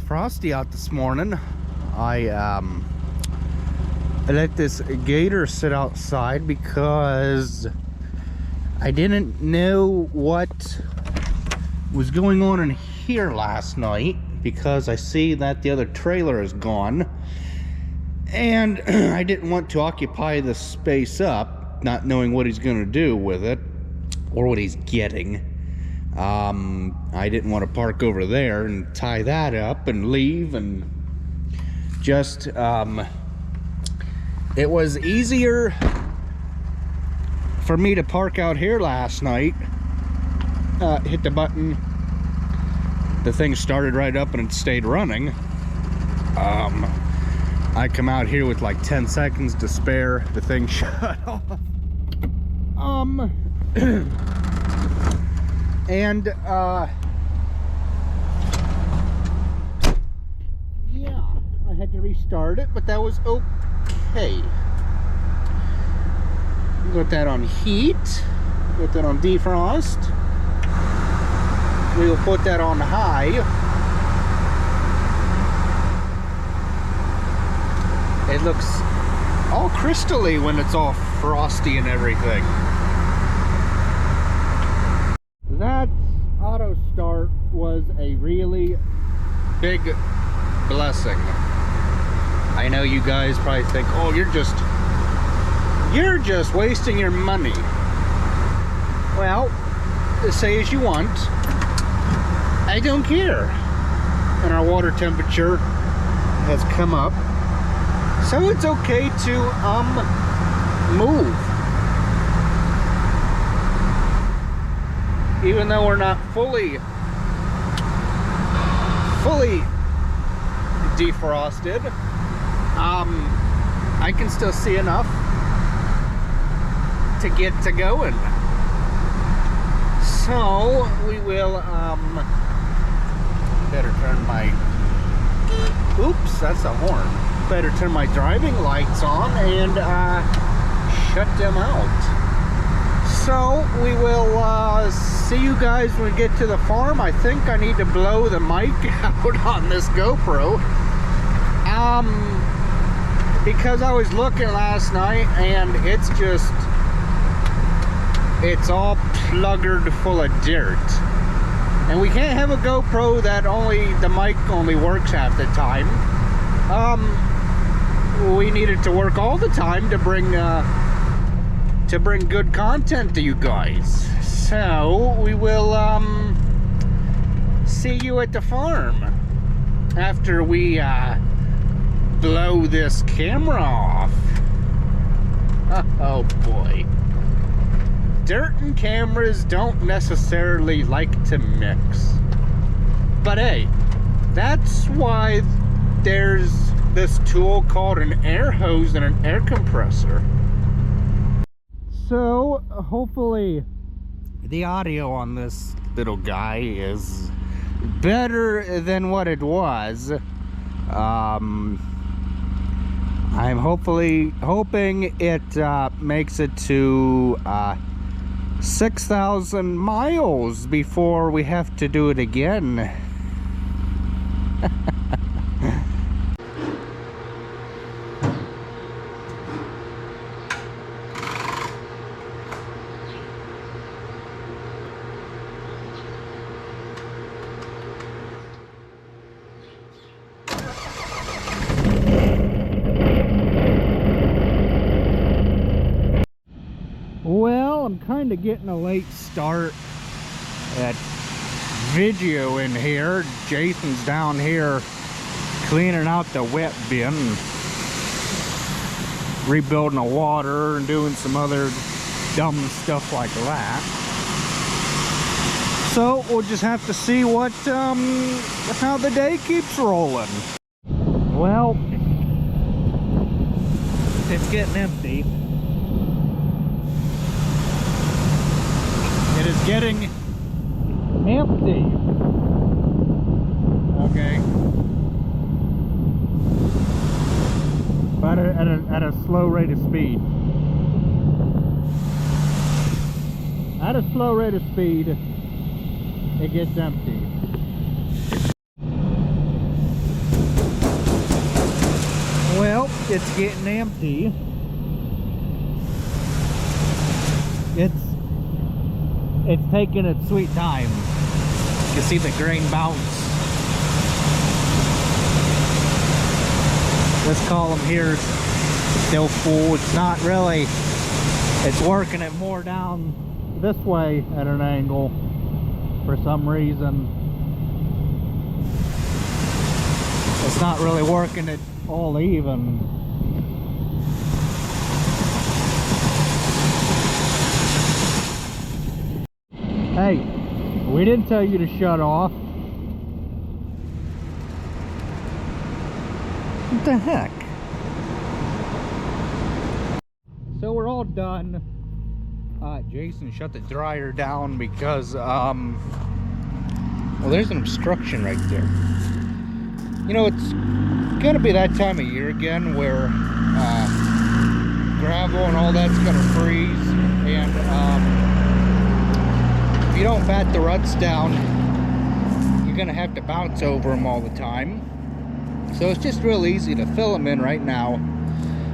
frosty out this morning. I let this gator sit outside because I didn't know what was going on in here last night, because I see that the other trailer is gone and I didn't want to occupy the space up, not knowing what he's going to do with it or what he's getting. I didn't want to park over there and tie that up and leave, and just it was easier for me to park out here last night. Hit the button, the thing started right up and it stayed running. I come out here with like 10 seconds to spare, the thing shut off. And yeah, I had to restart it, but that was okay. Got that on heat, got that on defrost. We will put that on high. It looks all crystally when it's all frosty and everything. That auto start was a really big blessing. I know you guys probably think, oh, you're just wasting your money. Well, say as you want, I don't care. And our water temperature has come up, so it's okay to move. Even though we're not fully defrosted, I can still see enough to get to going. So we will better turn my, oops, that's a horn. Better turn my driving lights on and shut them out. So we will see you guys when we get to the farm. I think I need to blow the mic out on this GoPro. Because I was looking last night and it's all pluggered full of dirt. And we can't have a GoPro that the mic only works half the time. We need it to work all the time to bring good content to you guys. So we will see you at the farm after we blow this camera off. Oh boy. Dirt and cameras don't necessarily like to mix. But hey, that's why there's this tool called an air hose and an air compressor. So hopefully the audio on this little guy is better than what it was. I'm hoping it makes it to 6,000 miles before we have to do it again. Well, I'm kind of getting a late start at video in here. Jason's down here cleaning out the wet bin, rebuilding the water and doing some other dumb stuff like that. So we'll just have to see what how the day keeps rolling. Well, it's getting empty. It is getting empty. Okay. But at a slow rate of speed. At a slow rate of speed, it gets empty. it's getting empty. It's taking its sweet time. You can see the grain bounce. This column here is still full. It's not really, it's working it more down this way at an angle for some reason. It's not really working it all even. Hey, we didn't tell you to shut off. What the heck? So we're all done. Jason shut the dryer down because, well, there's an obstruction right there. You know, it's gonna be that time of year again where gravel and all that's gonna freeze, and if you don't bat the ruts down, you're gonna have to bounce over them all the time. So it's just real easy to fill them in right now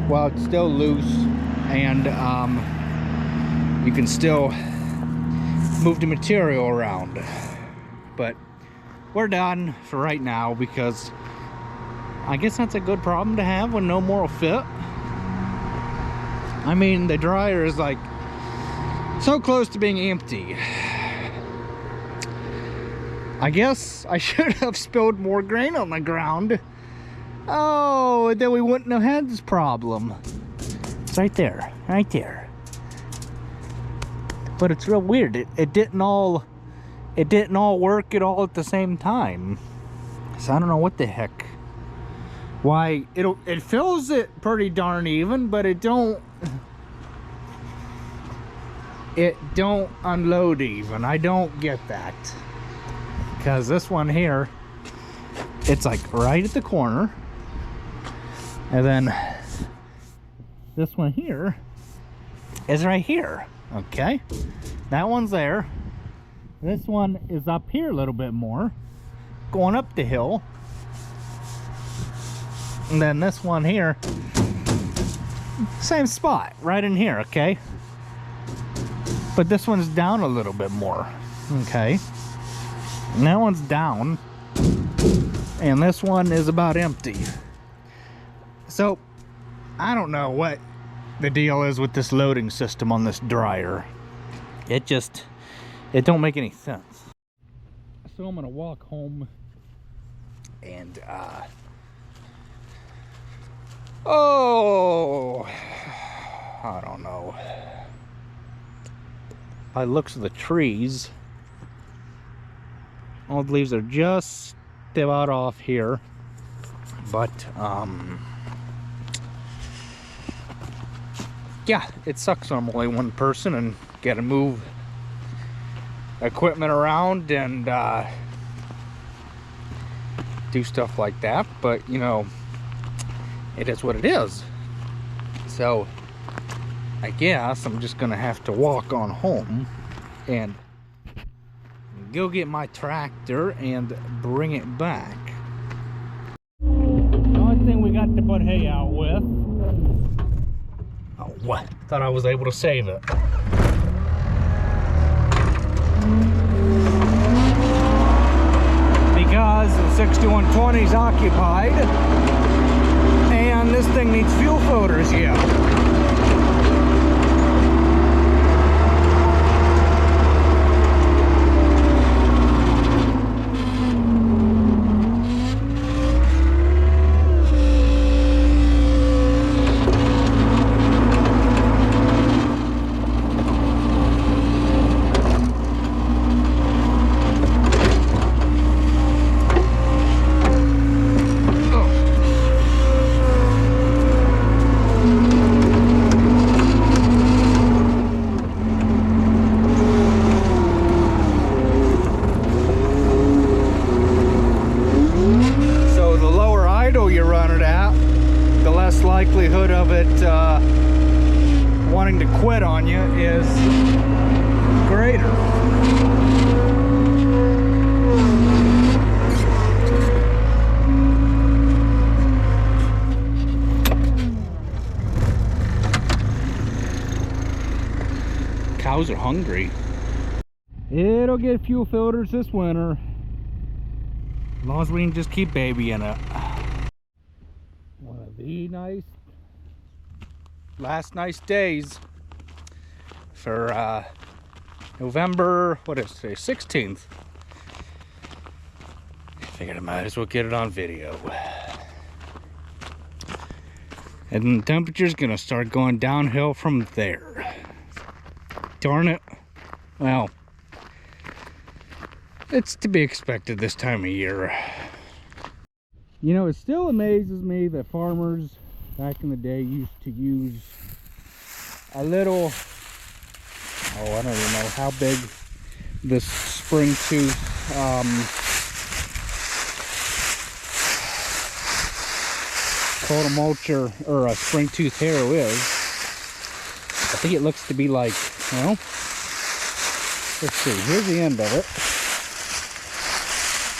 while it's still loose, and you can still move the material around. But we're done for right now, because I guess that's a good problem to have when no more will fit. I mean, the dryer is like so close to being empty. I guess I should have spilled more grain on the ground. Oh, then we wouldn't have had this problem. It's right there, right there. But it's real weird. It didn't all work at all at the same time. So I don't know what the heck. Why it fills it pretty darn even, but it don't unload even. I don't get that. Because this one here, it's like right at the corner. And then this one here is right here. Okay, that one's there. This one is up here a little bit more, going up the hill. And then this one here, same spot, right in here, okay? But this one's down a little bit more, okay? And that one's down, and this one is about empty. So, I don't know what the deal is with this loading system on this dryer. It don't make any sense. So I'm gonna walk home and oh, I don't know. By the looks of the trees, all the leaves are just about off here, but yeah, it sucks when I'm only one person and gotta move equipment around and do stuff like that. But you know, it is what it is. So I guess I'm just gonna have to walk on home and go get my tractor and bring it back. The only thing we got to put hay out with. Oh, what? Thought I was able to save it. Because the 6120 is occupied and this thing needs fuel filters yet. Likelihood of it wanting to quit on you is greater. cows are hungry. It'll get fuel filters this winter, as long as we can just keep babying it. One of the last nice days for November, what is today, 16th. Figured I might as well get it on video. And the temperature's gonna start going downhill from there. Darn it. Well, it's to be expected this time of year. You know, it still amazes me that farmers back in the day used to use a little, oh, I don't even know how big this spring tooth called a mulcher or a spring tooth harrow is. I think it looks to be like, well, let's see, here's the end of it.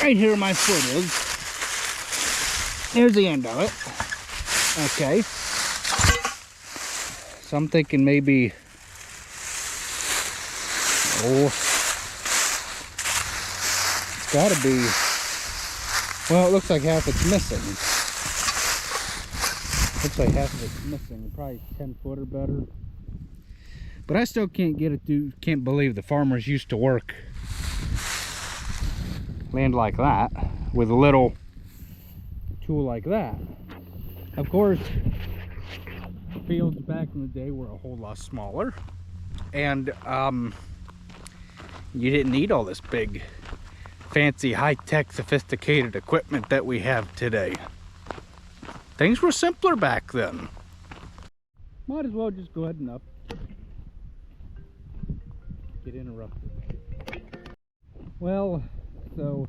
Right here my foot is. Here's the end of it. Okay. So I'm thinking maybe, oh, it's gotta be, well, it looks like half it's missing. Looks like half of it's missing, probably 10 foot or better. But I still can't get it through, can't believe the farmers used to work land like that with a little tool like that. Of course, fields back in the day were a whole lot smaller, and you didn't need all this big, fancy, high-tech, sophisticated equipment that we have today. Things were simpler back then. Might as well just go ahead and get interrupted. Well, so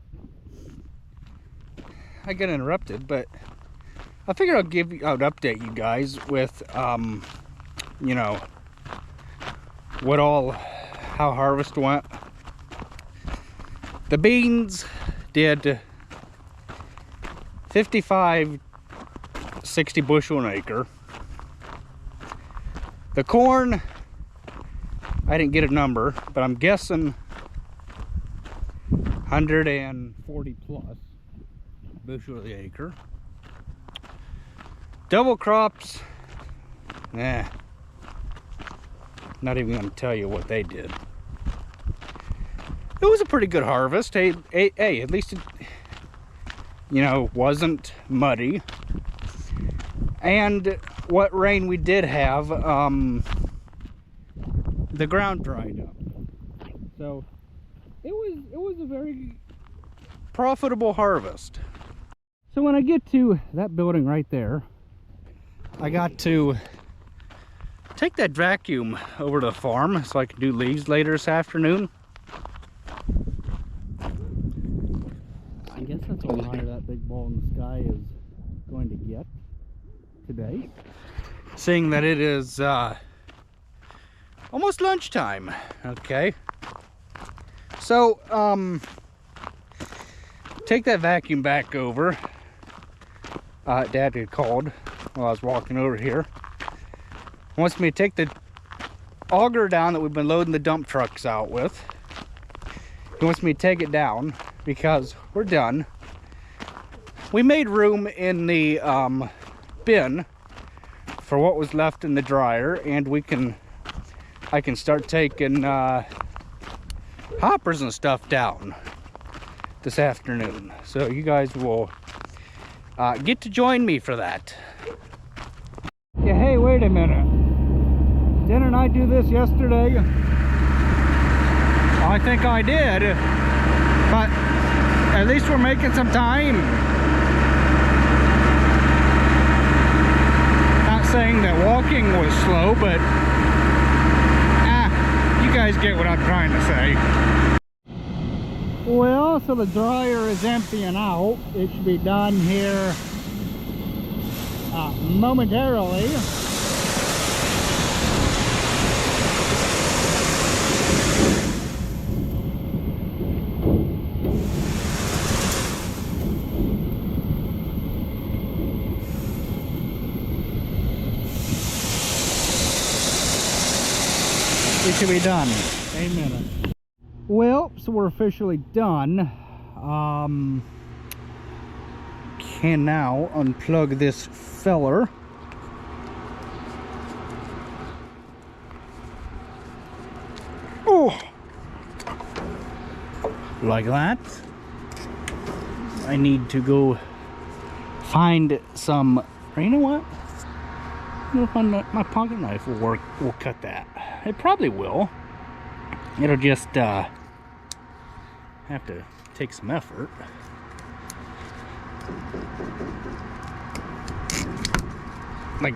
I got interrupted, but I figured I'd update you guys with, you know, how harvest went. The beans did 55, 60 bushel an acre. The corn, I didn't get a number, but I'm guessing 140 plus bushel the acre. Double crops, nah, not even gonna tell you what they did. It was a pretty good harvest. Hey, at least it, you know, wasn't muddy. And what rain we did have, the ground dried up. So it was a very profitable harvest. So when I get to that building right there, I got to take that vacuum over to the farm so I can do leaves later this afternoon. I guess that's how high that big ball in the sky is going to get today, seeing that it is almost lunchtime. Okay, so take that vacuum back over. Dad had called while I was walking over here. Wants me to take the auger down that we've been loading the dump trucks out with. He wants me to take it down because we're done. We made room in the bin for what was left in the dryer, and I can start taking hoppers and stuff down this afternoon. So you guys will get to join me for that. Yeah, hey, wait a minute. Didn't I do this yesterday? I think I did, but at least we're making some time. Not saying that walking was slow, but you guys get what I'm trying to say. Well, so the dryer is emptying out. It should be done here momentarily. to be done. Amen. Well, so we're officially done. Can now unplug this feller. Oh, like that. I need to go find some. You know what? My pocket knife will work. Will cut that. It probably will. It'll just have to take some effort. Like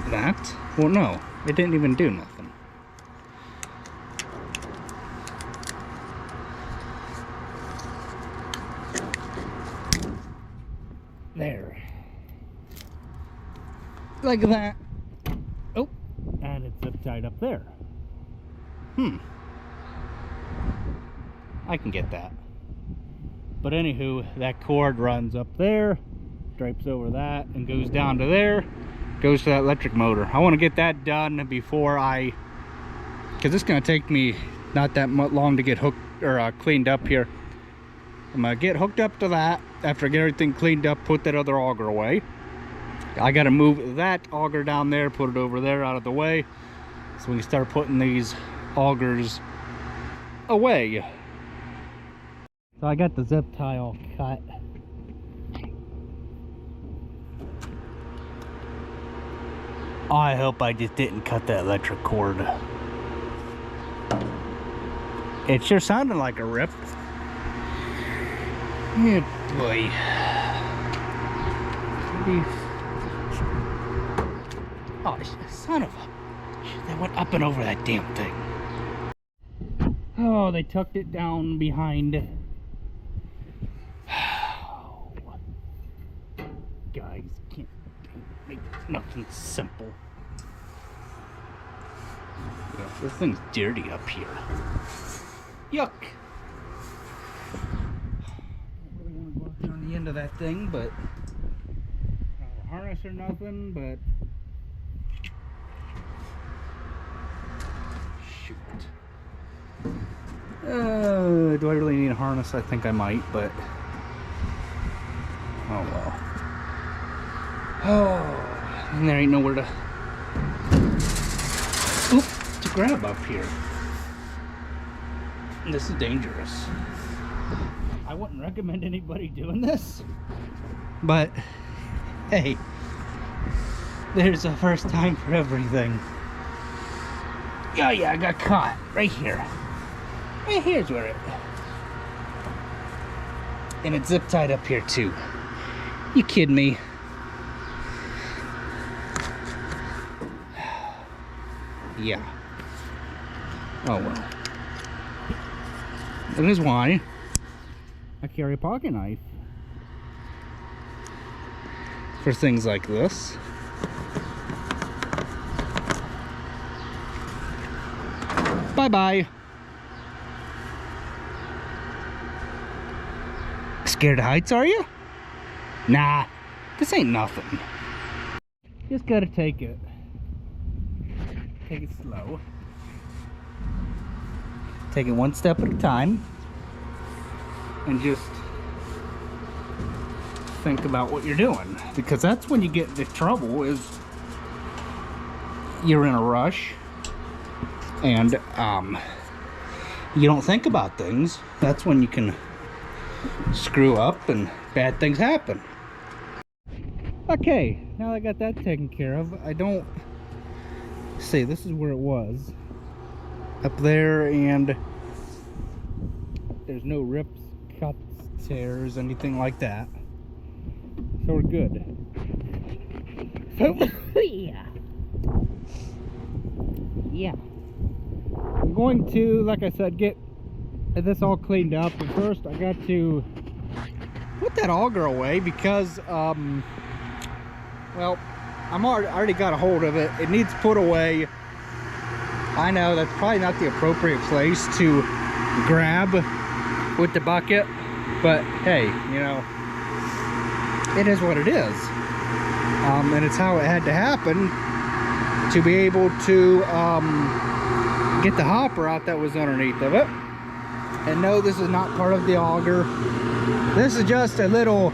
that? Well, no, it didn't even do nothing. There. Like that. Oh, and it's zip tied up there. I can get that. But anywho, that cord runs up there, stripes over that, and goes down to there, goes to that electric motor. I want to get that done before because it's going to take me not that much long to get hooked or cleaned up here. I'm going to get hooked up to that. After I get everything cleaned up, put that other auger away. I got to move that auger down there, put it over there out of the way, so we can start putting these augers away. So I got the zip tie all cut. I hope I just didn't cut that electric cord. It sure sounded like a rip. Yeah, boy. Oh, son of a... They went up and over that damn thing. Oh, they tucked it down behind. Guys, can't make nothing simple. Yeah, this thing's dirty up here. Yuck. I don't really want to go up there on the end of that thing, but not a harness or nothing, but shoot. Do I really need a harness? I think I might, but oh well. Oh, and there ain't nowhere to grab up here. This is dangerous. I wouldn't recommend anybody doing this, but hey, there's a first time for everything. Oh yeah, I got caught right here. Right here's where it. And it's zip tied up here too. You kidding me? Yeah. Oh well. That is why I carry a pocket knife. For things like this. Bye-bye. Scared of heights, are you? Nah, this ain't nothing. Just gotta take it. Take it slow. Take it one step at a time. And just think about what you're doing. Because that's when you get into trouble, is you're in a rush. And you don't think about things. That's when you can screw up and bad things happen. Okay, now I got that taken care of. I don't see, this is where it was up there, and there's no rips, cuts, tears, anything like that, so we're good. So yeah, I'm going to, like I said, get this all cleaned up. But first I got to put that auger away because well, I already got a hold of it. It needs put away. I know that's probably not the appropriate place to grab with the bucket, but hey, you know, it is what it is. And it's how it had to happen to be able to get the hopper out that was underneath of it. And no, this is not part of the auger. This is just a little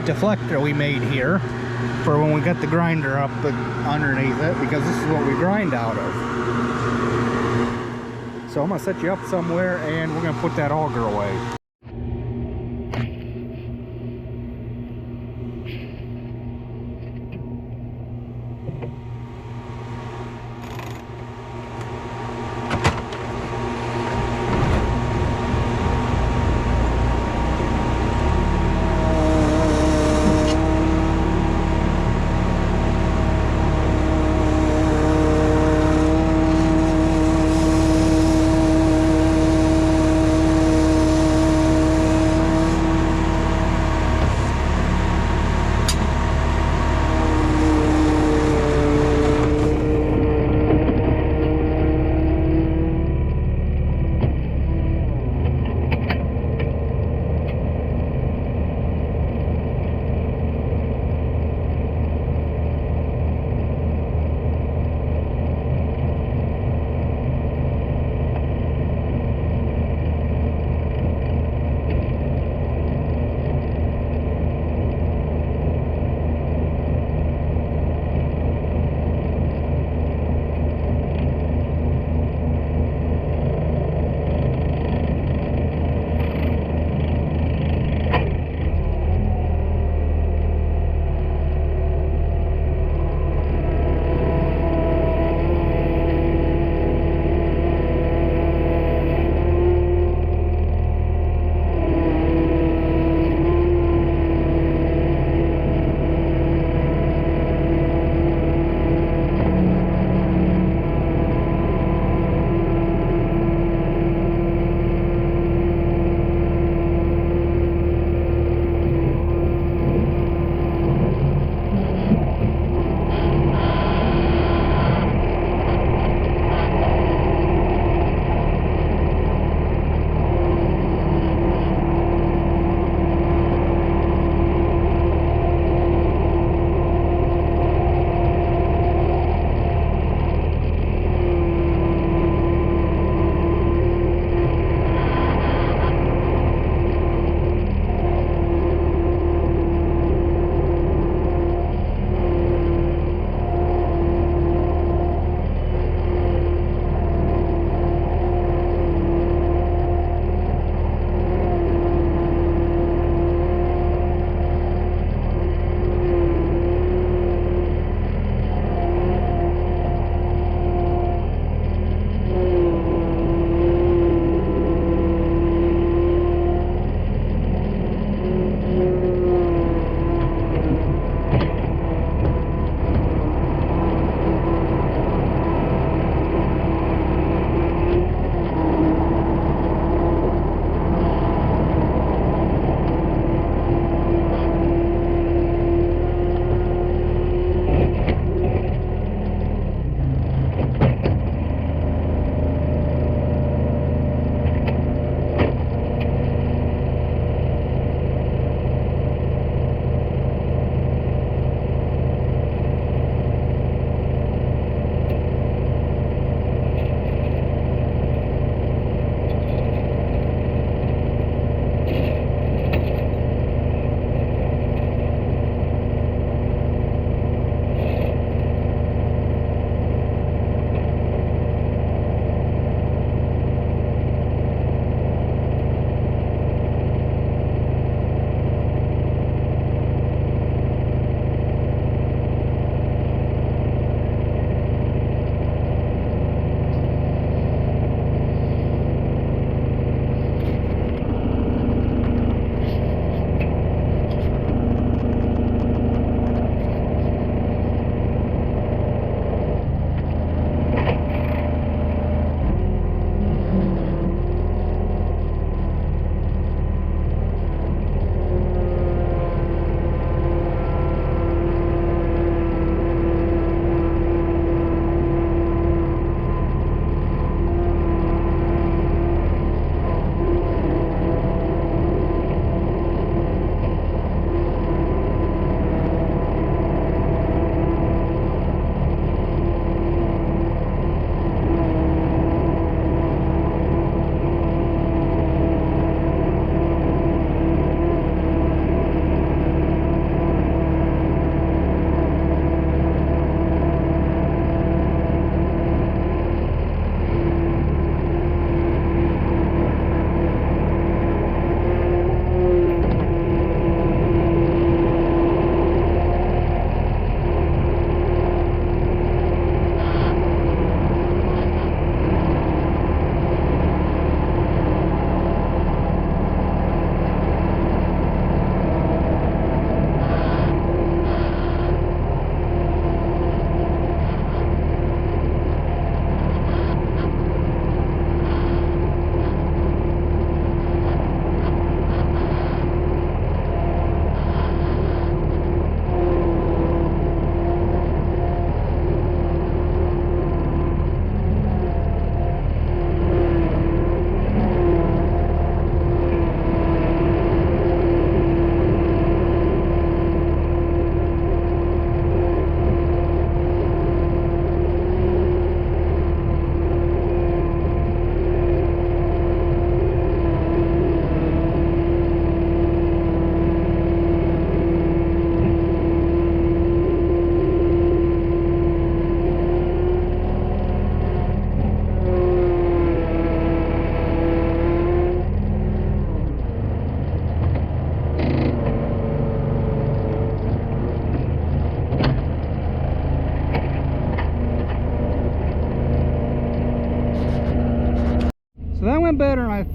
deflector we made here for when we got the grinder up underneath it, because this is what we grind out of. So I'm gonna set you up somewhere and we're gonna put that auger away.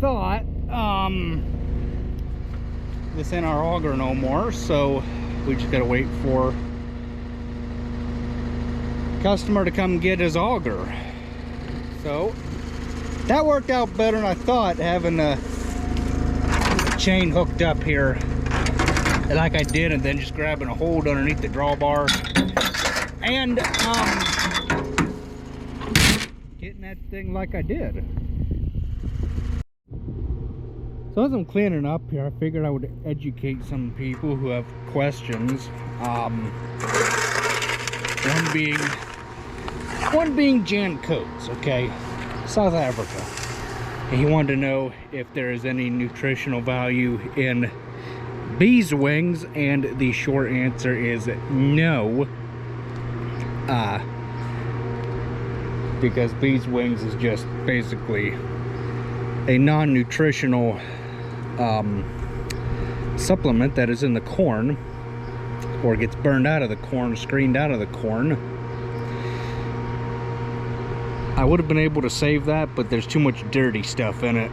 thought. This ain't our auger no more, so we just gotta wait for customer to come get his auger. So that worked out better than I thought, having a chain hooked up here like I did, and then just grabbing a hold underneath the drawbar and getting that thing like I did. So as I'm cleaning up here, I figured I would educate some people who have questions. One being Jan Coates, okay, South Africa. And he wanted to know if there is any nutritional value in bees wings, and the short answer is no. Because bees wings is just basically a non-nutritional supplement that is in the corn, or gets burned out of the corn, screened out of the corn. I would have been able to save that, but there's too much dirty stuff in it.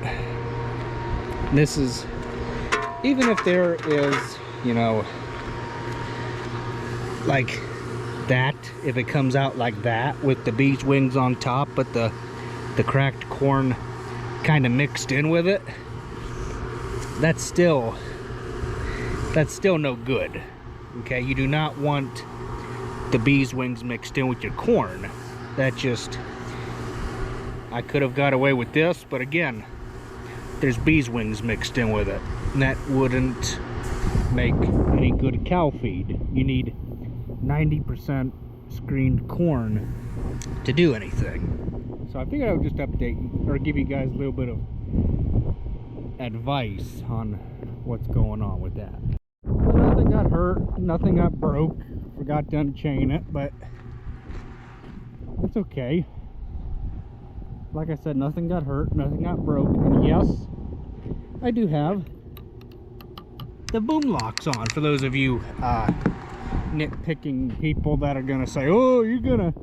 This is, even if there is, you know, like that, if it comes out like that with the bees wings on top, but the cracked corn kind of mixed in with it, that's still no good. Okay, you do not want the bees wings mixed in with your corn. That just, I could have got away with this, but again, there's bees wings mixed in with it, and that wouldn't make any good cow feed. You need 90% screened corn to do anything. So I figured I would just update, or give you guys a little bit of advice on what's going on with that. Nothing got hurt, nothing got broke, forgot to unchain it, but it's okay. Like I said, nothing got hurt, nothing got broke, and yes, I do have the boom locks on. For those of you nitpicking people that are gonna say, oh, you're gonna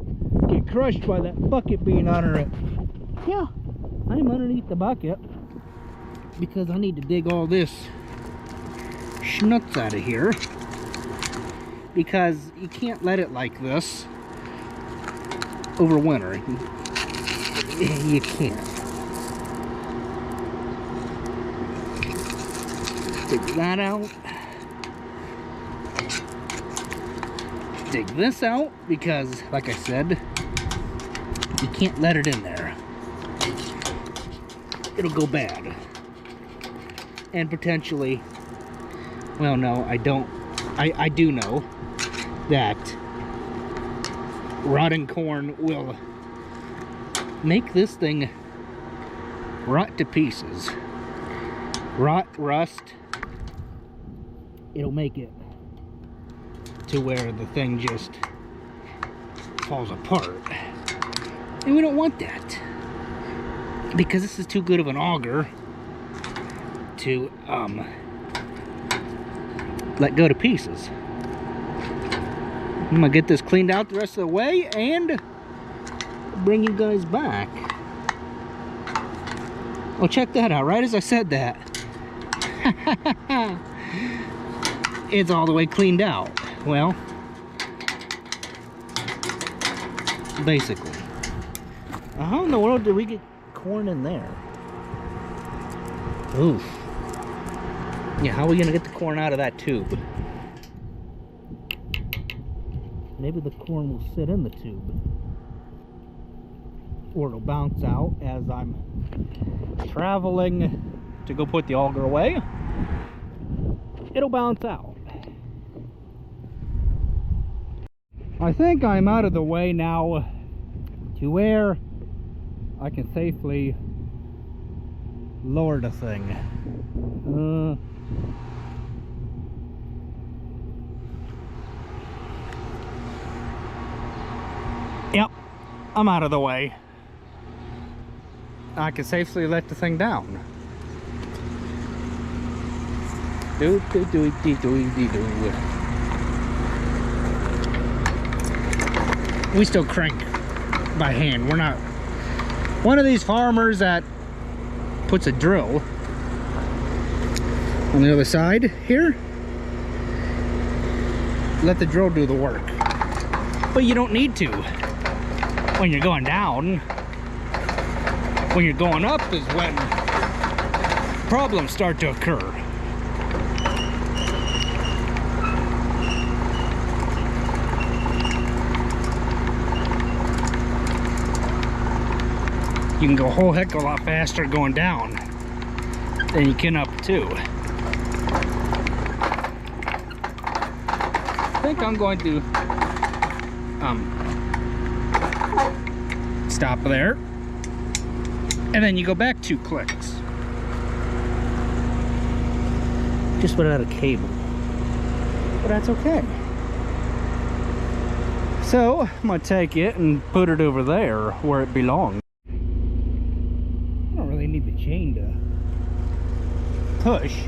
get crushed by that bucket being under it. Yeah, I'm underneath the bucket because I need to dig all this schnuts out of here, because you can't let it like this over winter. You can't. Dig that out. Dig this out, because like I said, you can't let it in there. It'll go bad. And potentially, well, no, I don't. I do know that rotting corn will make this thing rot to pieces. Rot, rust. It'll make it to where the thing just falls apart. And we don't want that, because this is too good of an auger to let go to pieces. I'm gonna get this cleaned out the rest of the way and bring you guys back. Well, check that out. Right as I said that, it's all the way cleaned out. Well, basically. How in the world did we get corn in there? Oof. Yeah, how are we gonna get the corn out of that tube? Maybe the corn will sit in the tube, or it'll bounce out as I'm traveling to go put the auger away. It'll bounce out. I think I'm out of the way now to where I can safely lower the thing. Yep, I'm out of the way. I can safely let the thing down. We still crank by hand. We're not one of these farmers that puts a drill on the other side here. Let the drill do the work. But you don't need to when you're going down. When you're going up is when problems start to occur. You can go a whole heck of a lot faster going down than you can up too. I think I'm going to stop there, and then you go back 2 clicks. Just without a cable, but that's okay. So I'm gonna take it and put it over there where it belongs. I don't really need the chain to push.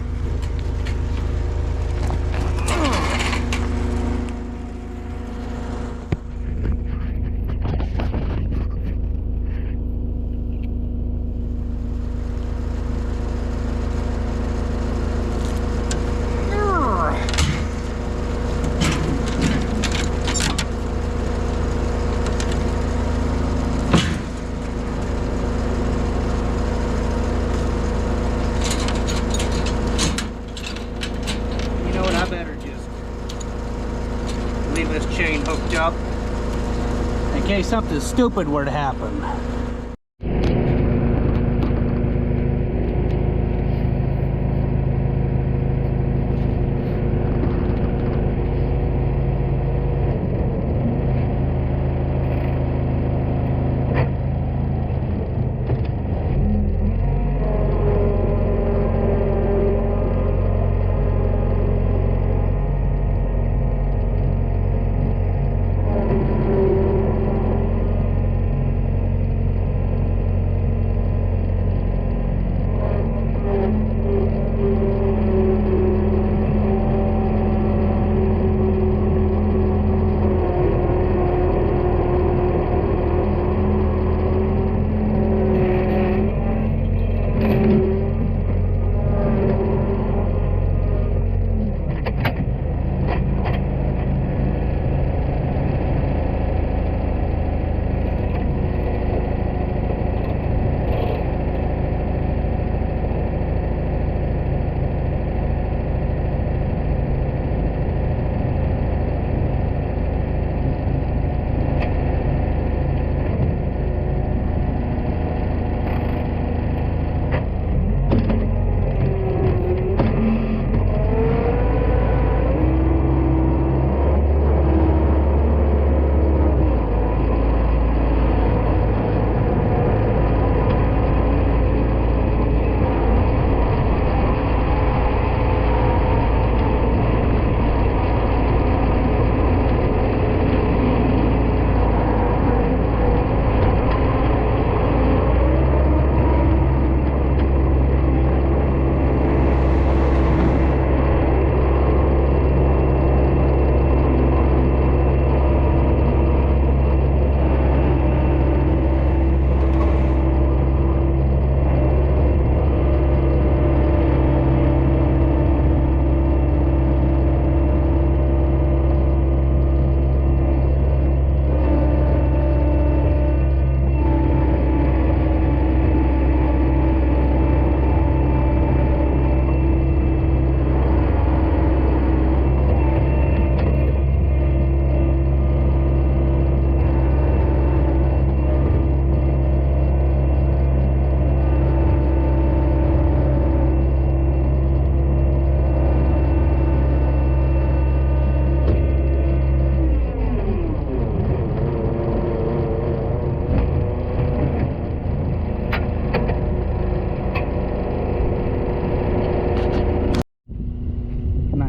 Chain hooked up in case something stupid were to happen.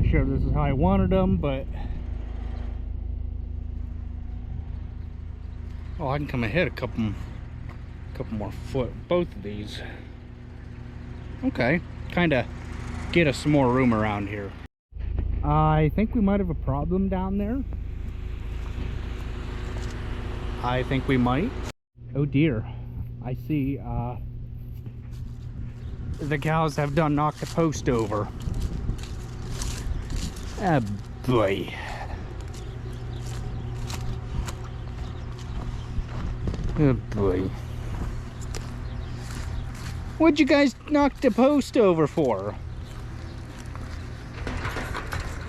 Sure this is how I wanted them, but oh, I can come ahead a couple more foot, both of these. Okay, kind of get us some more room around here. I think we might have a problem down there. I think we might. Oh dear, I see the cows have done knocked the post over. Ah, boy. Oh boy. What'd you guys knock the post over for?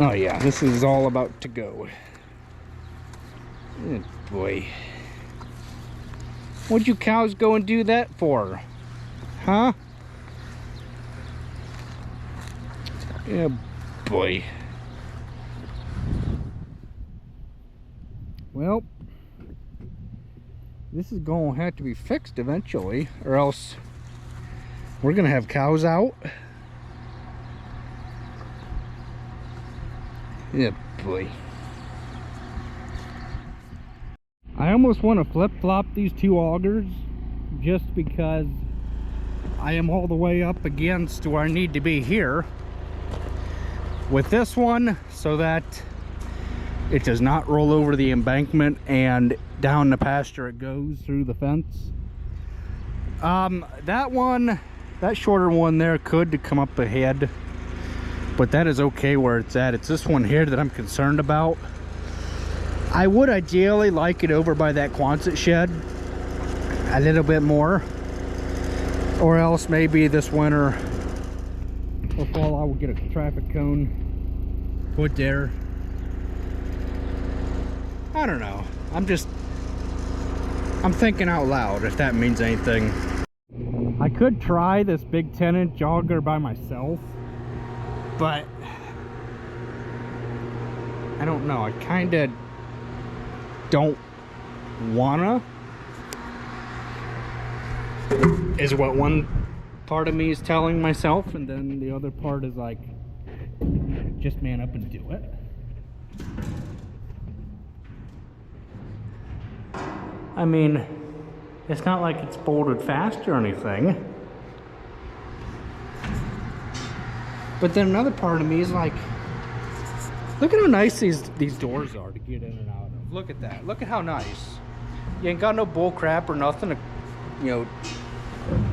Oh yeah, this is all about to go. Oh boy. What'd you cows go and do that for? Huh? Oh boy. Well, this is going to have to be fixed eventually, or else we're gonna have cows out. Yeah, boy. I almost want to flip-flop these two augers just because I am all the way up against where I need to be here with this one, so that it does not roll over the embankment and down the pasture it goes through the fence. That shorter one there could come up ahead, but that is okay where it's at. It's this one here that I'm concerned about. I would ideally like it over by that Quonset shed a little bit more, or else maybe this winter or fall I will get a traffic cone put there. I don't know. I'm thinking out loud, if that means anything. I could try this big 10-inch auger by myself, but I don't know. I kind of don't wanna, is what one part of me is telling myself, and then the other part is like, just man up and do it. I mean, it's not like it's bolted fast or anything. But then another part of me is like, look at how nice these doors are to get in and out of. Look at that. Look at how nice. You ain't got no bull crap or nothing to, you know,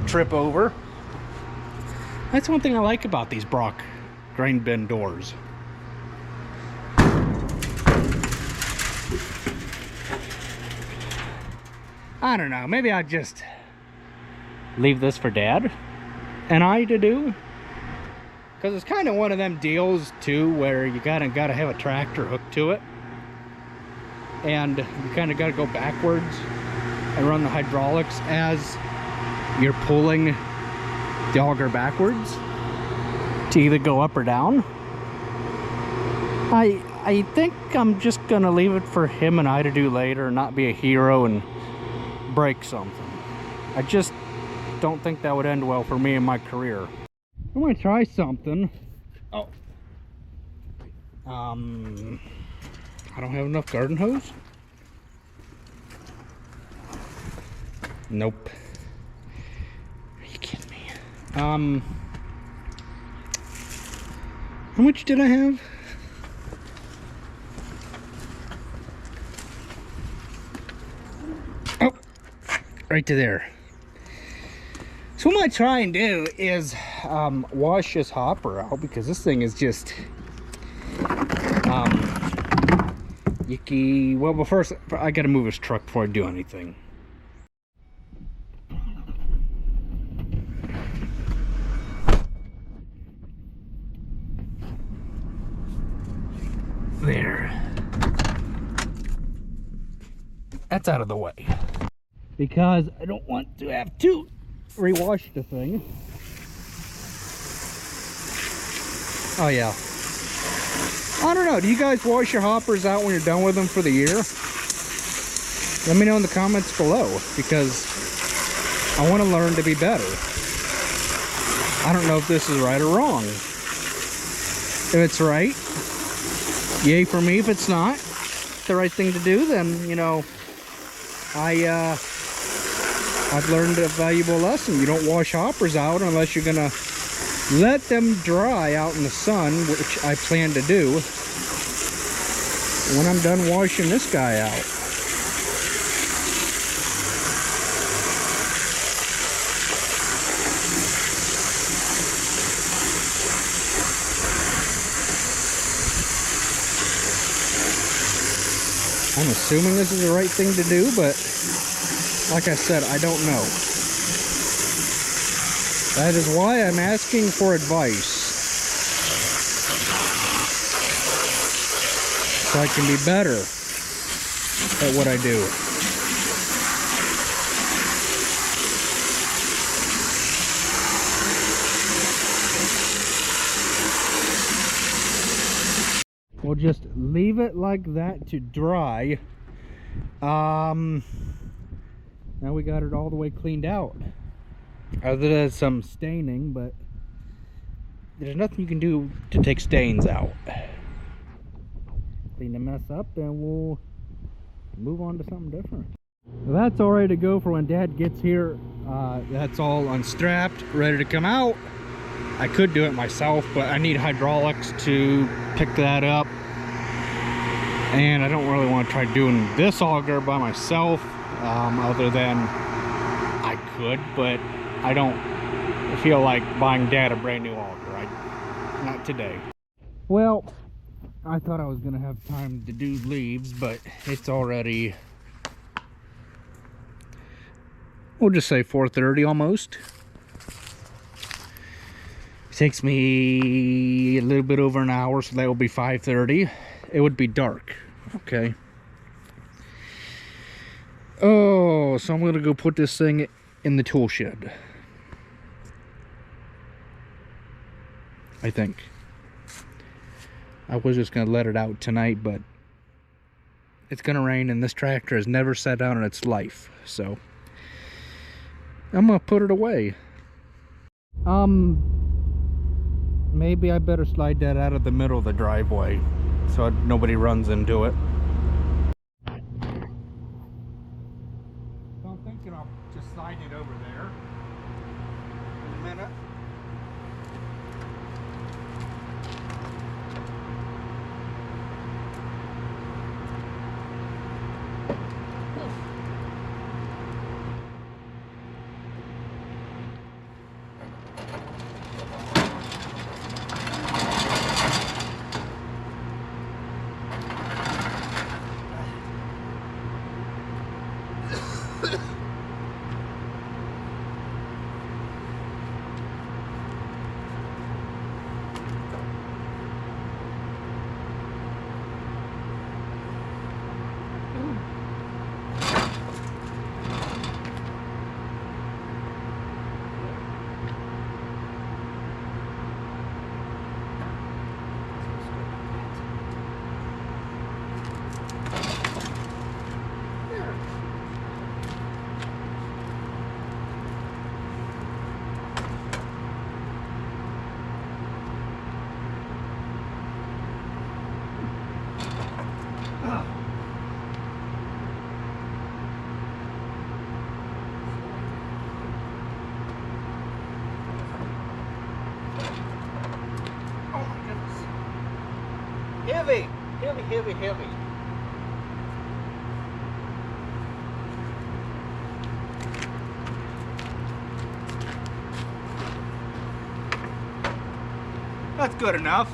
trip over. That's one thing I like about these Brock grain bin doors. I don't know, maybe I'd just leave this for Dad and I to do, because it's kind of one of them deals too where you gotta have a tractor hooked to it, and you kind of got to go backwards and run the hydraulics as you're pulling the auger backwards to either go up or down. I think I'm just gonna leave it for him and I to do later and not be a hero and break something. I just don't think that would end well for me in my career. I'm gonna try something. Oh, I don't have enough garden hose. Nope. Are you kidding me? How much did I have? Right to there. So what I'm gonna try and do is wash this hopper out, because this thing is just yucky. Well, but first I gotta move this truck before I do anything. There. That's out of the way, because I don't want to have to rewash the thing. Oh yeah. I don't know, do you guys wash your hoppers out when you're done with them for the year? Let me know in the comments below, because I want to learn to be better. I don't know if this is right or wrong. If it's right, yay for me. If it's not the right thing to do, then, you know, I've learned a valuable lesson. You don't wash hoppers out unless you're gonna let them dry out in the sun, which I plan to do when I'm done washing this guy out. I'm assuming this is the right thing to do, but like I said, I don't know. That is why I'm asking for advice, so I can be better at what I do. We'll just leave it like that to dry. Now we got it all the way cleaned out, other than some staining, but there's nothing you can do to take stains out. Clean the mess up and we'll move on to something different. That's all ready to go for when Dad gets here. That's all unstrapped, ready to come out. I could do it myself, but I need hydraulics to pick that up, and I don't really want to try doing this auger by myself, other than I could, but I don't feel like buying Dad a brand new auger. Not today. Well, I thought I was gonna have time to do leaves, but it's already, we'll just say 4:30 almost. Takes me a little bit over an hour, so that will be 5:30. It would be dark. Okay. Oh, so I'm gonna go put this thing in the tool shed, I think. I was just gonna let it out tonight, but it's gonna rain and this tractor has never sat down in its life, so I'm gonna put it away. Maybe I better slide that out of the middle of the driveway so nobody runs into it. So I'm thinking I'll just slide it over there in a minute. Heavy, heavy, heavy, heavy. That's good enough.